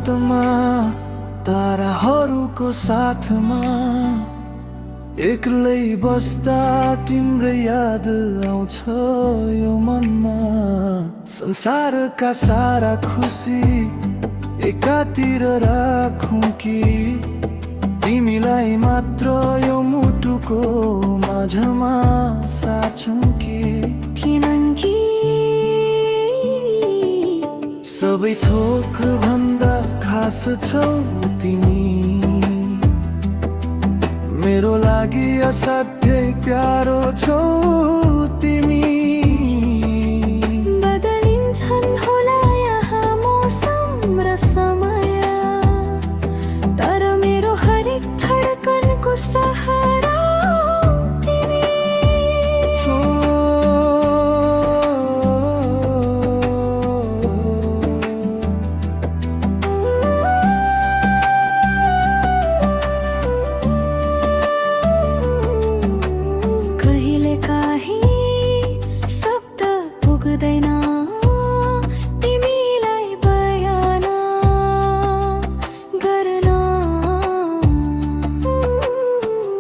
रातमा ताराहरूको साथमा एक्लै बस्दा तिम्रो याद आउँछ यो मनमा। संसारका सारा खुसी एकातिर राखौँ कि तिमीलाई मात्र यो मुटुको माझमा साचौँ कि किनकि सबै थोक भन्दा खास छौ तिमी, मेरो लागि असाध्यै प्यारो छौ तिमी। बदलिन्छन् होला यहाँ मौसम र समय, तर मेरो हरेक धडकनको सहारा तिमी। तिमीलाई बयान गर्न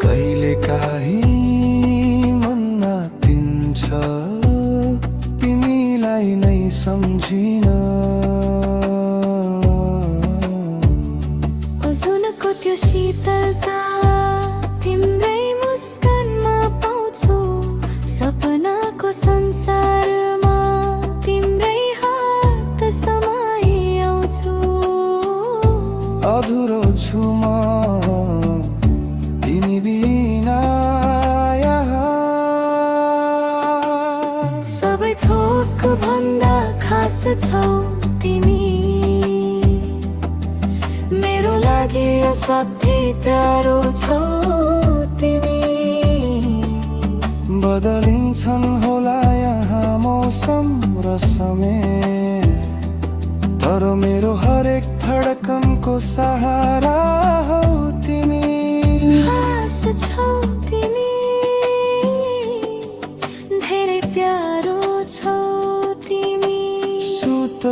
कहिलेकाहीँ मन नातिन्छ तिमीलाई नै सम्झिन। जुनको त्यो शीतलता तिम्रै मुस्कानमा पाउँछु, सपनाको संसारमा तिम्रै हात समाई आउँछु। अधुरो छु म तिमी बिना यहाँ, सबै थोक भन्दा खास छौ तिमी, मेरो लागि असाध्यै प्यारो छौ तिमी। बदलिन्छन् होला यहाँ मौसम र समय, तर मेरो हरेक धडकनको सहारा हौ तिमी। खास छौ तिमी, धेरै प्यारो छौ तिमी। सुत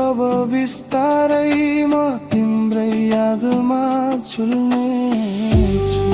अब बिस्तारै म तिम्रै यादमा झुल्ने छु।